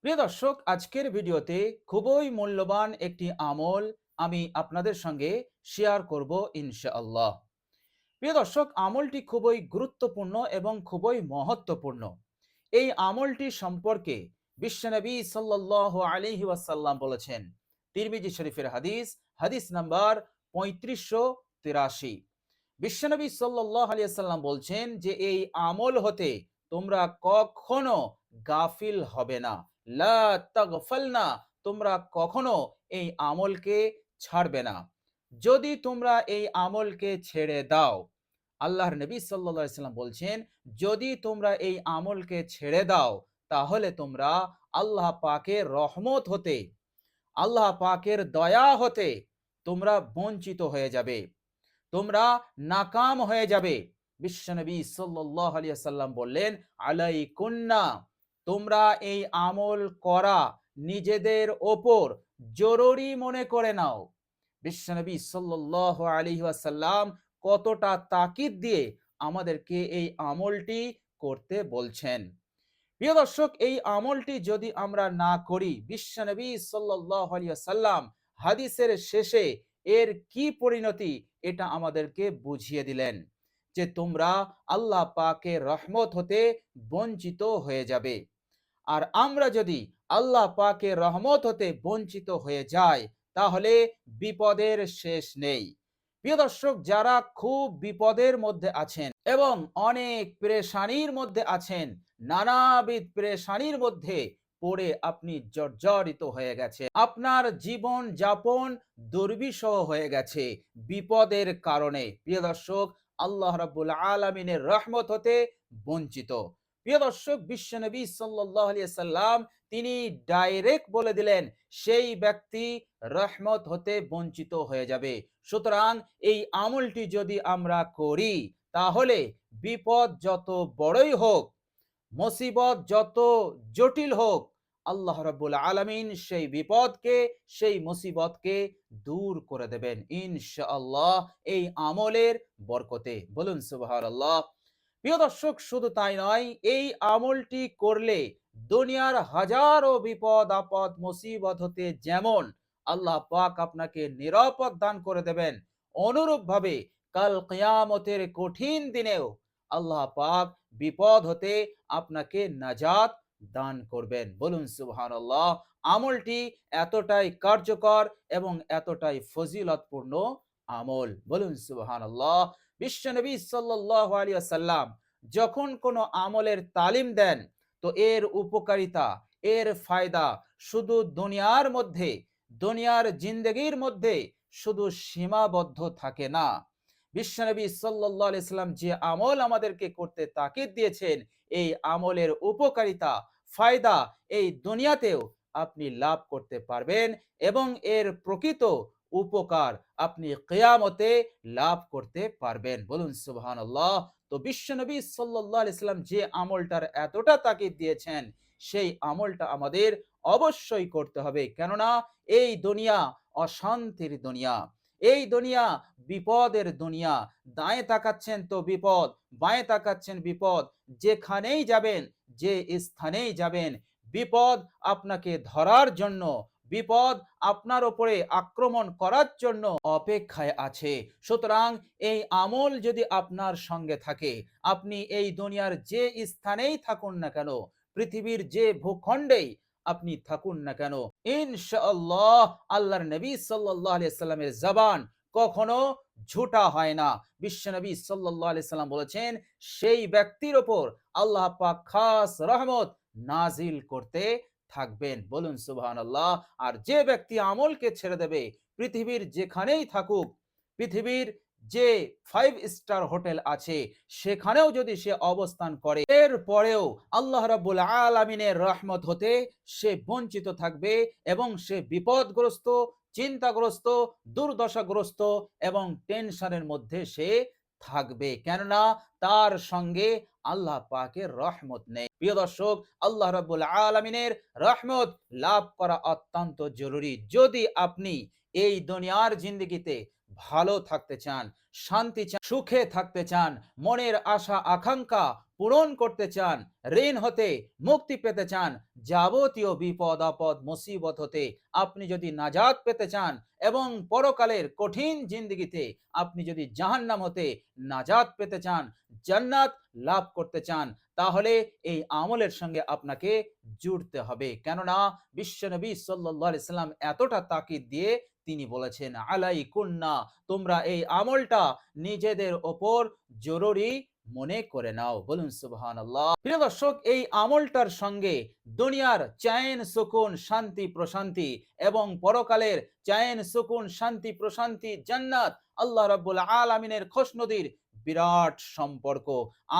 প্রিয় দর্শক, আজকের ভিডিওতে খুবই মূল্যবান একটি আমল আমি আপনাদের সঙ্গে শেয়ার করব ইনশাআল্লাহ। প্রিয় দর্শক, আমলটি খুবই গুরুত্বপূর্ণ এবং খুবই মহত্বপূর্ণ। এই আমলটি সম্পর্কে বিশ্বনবী সাল্লাল্লাহু আলাইহি ওয়াসাল্লাম বলেছেন। তিরমিজি শরীফের হাদিস, হাদিস নাম্বার 3583। বিশ্বনবী সাল্লাল্লাহু আলাইহি ওয়াসাল্লাম বলছেন যে এই আমল হতে তোমরা কখনো গাফিল হবে না। লা তাগফালনা, তোমরা কখনো এই আমলকে ছাড়বে না। যদি তোমরা এই আমলকে ছেড়ে দাও, আল্লাহর নবী সাল্লাল্লাহু আলাইহি ওয়াসাল্লাম বলছেন, যদি তোমরা এই আমলকে ছেড়ে দাও তাহলে তোমরা আল্লাহ পাকের রহমত হতে, আল্লাহ পাকের দয়া হতে তোমরা বঞ্চিত হয়ে যাবে, তোমরা নাকাম হয়ে যাবে। বিশ্বনবী সাল্লাল্লাহু আলাইহি ওয়াসাল্লাম বললেন, আলাইকুন্না, তোমরা এই আমল করা নিজেদের ওপর জরুরি মনে করে নাও। বিশ্বনবী সাল্লাল্লাহু আলাইহি ওয়াসাল্লাম কতটা তাকিদ দিয়ে আমাদেরকে এই আমলটি করতে বলছেন। প্রিয় দর্শক, এই আমলটি যদি আমরা না করি, বিশ্বনবী সাল্লাল্লাহু আলাইহি ওয়াসাল্লাম হাদিসের শেষে এর কি পরিণতি এটা আমাদেরকে বুঝিয়ে দিলেন যে তোমরা আল্লাহ পাকের রহমত হতে বঞ্চিত হয়ে যাবে। আর আমরা যদি আল্লাহ পাকের রহমত হতে বঞ্চিত হয়ে যাই তাহলে বিপদের শেষ নেই। প্রিয় দর্শক, যারা খুব বিপদের মধ্যে আছেন এবং অনেক পেরেশানির মধ্যে আছেন, নানাবিধ পেরেশানির মধ্যে পড়ে আপনি জর্জরিত হয়ে গেছে, আপনার জীবন যাপন দুর্বিষহ হয়ে গেছে বিপদের কারণে, প্রিয় দর্শক, আল্লাহ রাব্বুল আলামিনের রহমত হতে বঞ্চিত। প্রিয় দর্শক, বিশ্বনবী সাল্লাল্লাহু আলাইহি সাল্লাম তিনি ডাইরেক্ট বলে দিলেন সেই ব্যক্তি রহমত হতে বঞ্চিত হয়ে যাবে। সুতরাং এই আমলটি যদি আমরা করি তাহলে বিপদ যত বড়ই হোক, মুসিবত যত জটিল হোক, আল্লাহ রাব্বুল আলামিন সেই বিপদকে, সেই মুসিবতকে দূর করে দেবেন ইনশাআল্লাহ এই আমলের বরকতে। বলুন সুবহানাল্লাহ। প্রিয় দর্শক, শুধু তাই নয়, এই আমলটি করলে দুনিয়ার হাজারো বিপদ আপদ মুসিবত হতে যেমন আল্লাহ পাক আপনাকে নিরাপদ দান করে দেবেন, অনুরূপভাবে কাল কিয়ামতের কঠিন দিনেও আল্লাহ পাক বিপদ হতে আপনাকে নাজাত দান করবেন। বলুন সুবহানাল্লাহ। আমলটি এতটাই কার্যকর এবং এতটাই ফজিলতপূর্ণ আমল। বলুন সুবহানাল্লাহ। বিশ্বনবী সাল্লাল্লাহু আলাইহি ওয়াসাল্লাম যখন কোনো আমলের তালিম দেন তো এর উপকারিতা, এর ফায়দা শুধু দুনিয়ার মধ্যে, দুনিয়ার জিন্দেগির মধ্যে শুধু সীমাবদ্ধ থাকে না। বিশ্বনবী সাল্লাল্লাহু আলাইহি সাল্লাম যে আমল আমাদেরকে করতে তাকিদ দিয়েছেন, এই আমলের উপকারিতা, ফায়দা এই দুনিয়াতেও আপনি লাভ করতে পারবেন এবং এর প্রকৃত উপকার আপনি কিয়ামতে লাভ করতে পারবেন। বলুন সুবহানাল্লাহ। তো বিশ্বনবী সাল্লাল্লাহু আলাইহি সাল্লাম যে আমলটার এতটা তাকিদ দিয়েছেন, সেই আমলটা আমাদের অবশ্যই করতে হবে। কেননা এই দুনিয়া অশান্তির দুনিয়া, এই দুনিয়া বিপদের দুনিয়া। দায়ে তাকাচ্ছেন তো বিপদ, বাঁয়ে তাকাচ্ছেন বিপদ। যেখানেই যাবেন, যে স্থানেই যাবেন, বিপদ আপনাকে ধরার জন্য, বিপদ আপনার উপরে আক্রমণ করার জন্য অপেক্ষায় আছে। সুতরাং এই আমল যদি আপনার সঙ্গে থাকে, আপনি এই দুনিয়ার যে স্থানেই থাকুন না কেন, পৃথিবীর যে ভূখণ্ডেই আপনি থাকুন না কেন, ইনশাআল্লাহ আল্লাহর নবী সাল্লাল্লাহু আলাইহি সাল্লামের জবান কখনো ঝুটা হয় না। বিশ্বনবী সাল্লাল্লাহু আলাইহি সাল্লাম বলেছেন, সেই ব্যক্তির উপর আল্লাহ পাক খাস রহমত নাজিল করতে থাকবেন। বলুন সুবহানাল্লাহ। আর যে ব্যক্তি আমলকে ছেড়ে দেবে, পৃথিবীর যেখানেই থাকুক, পৃথিবীর যে 5 স্টার হোটেল আছে সেখানেও যদি সে অবস্থান করে, এর পরেও আল্লাহ রাব্বুল আলামিনের রহমত হতে সে বঞ্চিত থাকবে এবং সে বিপদগ্রস্ত, চিন্তাগ্রস্ত, দুর্দশাগ্রস্ত এবং টেনশনের মধ্যে সে থাকবে। কেননা তার সঙ্গে আল্লাহ পাকের রহমত নেই। প্রিয় দর্শক, আল্লাহ রাব্বুল আলামিনের রহমত লাভ করা অত্যন্ত জরুরি। যদি আপনি এই দুনিয়ার জিন্দেগিতে ভালো থাকতে চান, শান্তি চান, সুখে থাকতে চান, মনের আশা আকাঙ্ক্ষা পূরণ করতে চান, ঋণ হতে মুক্তি পেতে চান, যাবতীয় বিপদ আপদ মুসিবত হতে আপনি যদি নাজাত পেতে চান এবং পরকালের কঠিন জিন্দেগিতে আপনি যদি জাহান্নাম হতে নাজাত পেতে চান, জান্নাত লাভ করতে চান, তাহলে এই আমলের সঙ্গে আপনাকে জুড়তে হবে। কেননা বিশ্বনবী সাল্লাল্লাহু আলাইহি সাল্লাম এতটা তাকিদ দিয়ে তিনি বলেছেন, আলাইকুন্না, তোমরা এই আমলটা নিজেদের ওপর জরুরি মনে করে নাও। বলুন সুবহানাল্লাহ। প্রিয় দর্শক, এই আমলটার সঙ্গে দুনিয়ার চैन সুকুন শান্তি প্রশান্তি এবং পরকালের चैन সুকুন শান্তি প্রশান্তি জান্নাত আল্লাহ রাব্বুল আলামিনের খোশনদির বিরাট সম্পর্ক।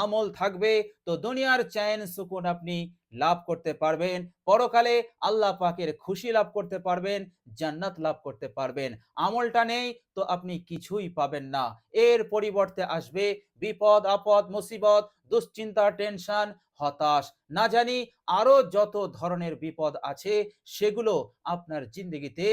আমল থাকবে তো দুনিয়ার चैन সুকুন আপনি লাভ করতে পারবেন, পরকালে আল্লাহ পাকের খুশি লাভ করতে পারবেন, জান্নাত লাভ করতে পারবেন। আমলটা নেই তো আপনি কিছুই পাবেন না। এর পরিবর্তে আসবে বিপদ আপদ মুসিবত, দুশ্চিন্তা, টেনশন, হতাশ, না জানি আরো যত ধরনের বিপদ আছে সেগুলো আপনার জিন্দগিতে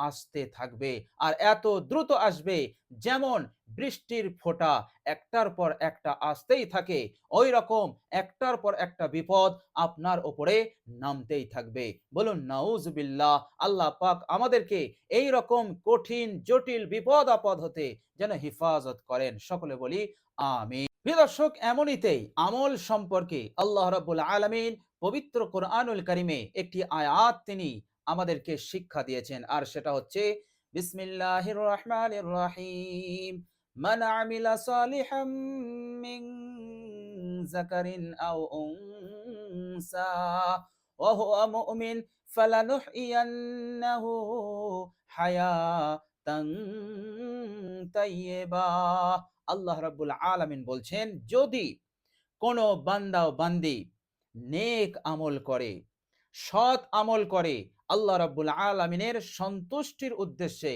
আসতে থাকবে। আর এত দ্রুত আসবে যেমন বৃষ্টির ফোঁটা একটার পর একটা আসতেই থাকে, ওই রকম একটার পর একটা বিপদ আপনার উপরে নামতেই থাকবে। বলুন নাউজুবিল্লাহ। আল্লাহ পাক আমাদেরকে এই রকম কঠিন জটিল বিপদ আপদ হতে যেন হেফাজত করেন। সকলে বলি আমিন। প্রিয় দর্শক, এমনিতেই আমল সম্পর্কে আল্লাহ রাব্বুল আলামিন পবিত্র কোরআনুল কারিমে একটি আয়াত তিনি আমাদেরকে শিক্ষা দিয়েছেন, আর সেটা হচ্ছে বিসমিল্লাহির রহমানির রহিম। মান আমিলা সালিহাম মিন যাকারিন আও উনসা ওয়া হুয়া মুমিন ফালানুহইয়ান্নাহু হায়াতান তাইয়্যিবা। আল্লাহ রাব্বুল আলামিন বলছেন, যদি কোনো বান্দা ও বান্দি নেক আমল করে, সৎ আমল করে, আল্লাহ রাব্বুল আলামিনের সন্তুষ্টির উদ্দেশ্যে,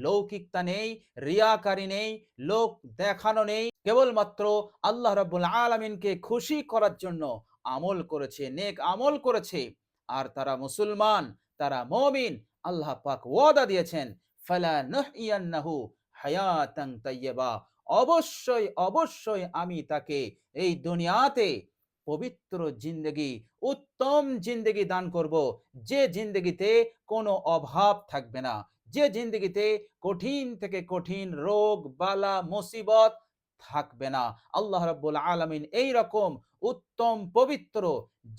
লৌকিকতা নেই, রিয়াকারি নেই, লোক দেখানো নেই, কেবলমাত্র আল্লাহ রাব্বুল আলামিনকে খুশি করার জন্য আমল করেছে, নেক আমল করেছে, আর তারা মুসলমান, তারা মুমিন, আল্লাহ পাক ওয়াদা দিয়েছেন ফালানুহইয়ান্নাহু হায়াতান তাইয়্যিবা, অবশ্যই অবশ্যই আমি তাকে এই দুনিয়াতে পবিত্র জিন্দগি, উত্তম জিন্দগি দান করব, যে জিন্দগিতে কোনো অভাব থাকবে না, যে জিন্দগিতে কঠিন থেকে কঠিন রোগ বালা মুসিবত থাকবে না। আল্লাহ রাব্বুল আলামিন এই রকম উত্তম পবিত্র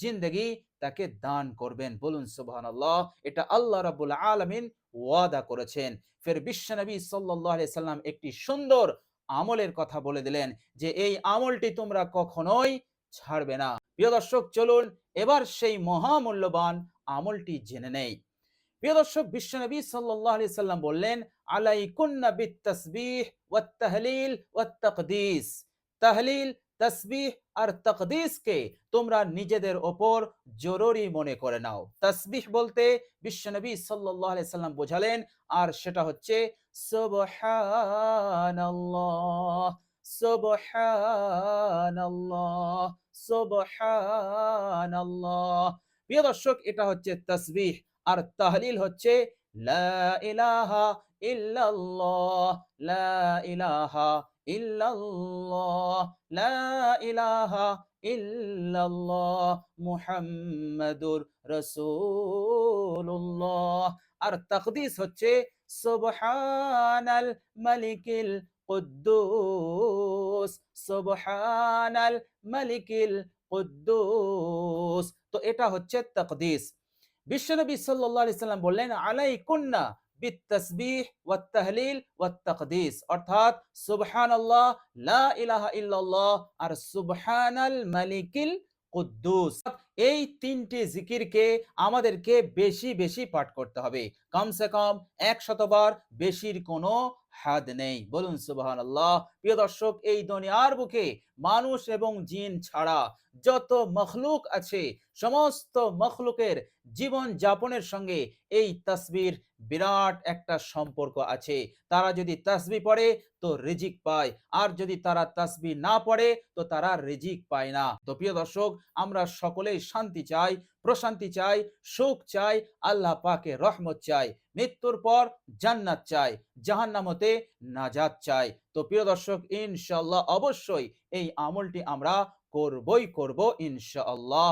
জিন্দগি তাকে দান করবেন। বলুন সুবহানাল্লাহ। এটা আল্লাহ রাব্বুল আলামিন ওয়াদা করেছেন। ফের বিশ্বনবী সাল্লাল্লাহু আলাইহি সাল্লাম একটি সুন্দর আমলের কথা বলে দিলেন যে এই আমলটি তোমরা কখনোই ছাড়বে না। প্রিয় দর্শক, চলুন এবার সেই মহামূল্যবান আমলটি জেনে নেই। প্রিয় দর্শক, বিশ্বনবী সাল্লাল্লাহু আলাইহি সাল্লাম বললেন, আলাইকুন্না বিত-তাসবিহ ওয়াত-তাহলিল ওয়াত-তাকদিস। তাহলিল, তাসবিহ আর তাকদিসকে তোমরা নিজেদের ওপর জরুরি মনে করে নাও। তাসবিহ বলতে বিশ্বনবী সাল্লাল্লাহু আলাইহি সাল্লাম বোঝালেন, আর সেটা হচ্ছে সুবহানাল্লাহ, সুবহানাল্লাহ, সুবহানাল্লাহ। প্রিয় দর্শক, এটা হচ্ছে তাসবিহ, আর তাহলিল হচ্ছে লা ইলাহা ইল্লাল্লাহ, লা ইলাহা ইল্লাল্লাহ, লা ইলাহা ইল্লাল্লাহ, মুহাম্মাদুর রাসূলুল্লাহ। আর তাকদিস হচ্ছে সুবহানাল মালিকিল কুদ্দুস, সুবহানাল মালিকিল কুদ্দুস। তো এটা হচ্ছে তাকদিস। বিশ্বনবী সাল্লাল্লাহু আলাইহি সাল্লাম বললেন, আলাইকুন্না বিত-তাসবিহ ওয়াত-তাহলিল ওয়াত-তাকদিস, অর্থাৎ সুবহানাল্লাহ, লা ইলাহা ইল্লাল্লাহ আর সুবহানাল মালিকিল কুদ্দুস। এই তিনটি জিকিরকে আমাদেরকে বেশি বেশি পাঠ করতে হবে, কমসে কম 100 বার, বেশির কোনো হাদ নেই। বলুন সুবহানাল্লাহ। প্রিয় দর্শক, এই দুনিয়ার বুকে মানুষ এবং জিন ছাড়া যত মখলুক আছে, সমস্ত মখলুকের জীবন যাপনের সঙ্গে এই তাসবির বিরাট একটা সম্পর্ক আছে। তারা যদি তাসবিহ পড়ে তো রিজিক পায়, আর যদি তারা তাসবিহ না পড়ে তো তারা রিজিক পায় না। তো প্রিয় দর্শক, আমরা সকলেই শান্তি চাই, প্রশান্তি চাই, সুখ চাই, আল্লাহ পাকের রহমত চাই, মৃত্যুর পর জান্নাত চাই, জাহান্নাম হতে নাজাত চাই। তো প্রিয় দর্শক, ইনশাআল্লাহ অবশ্যই এই আমলটি আমরা করবই করব ইনশাআল্লাহ।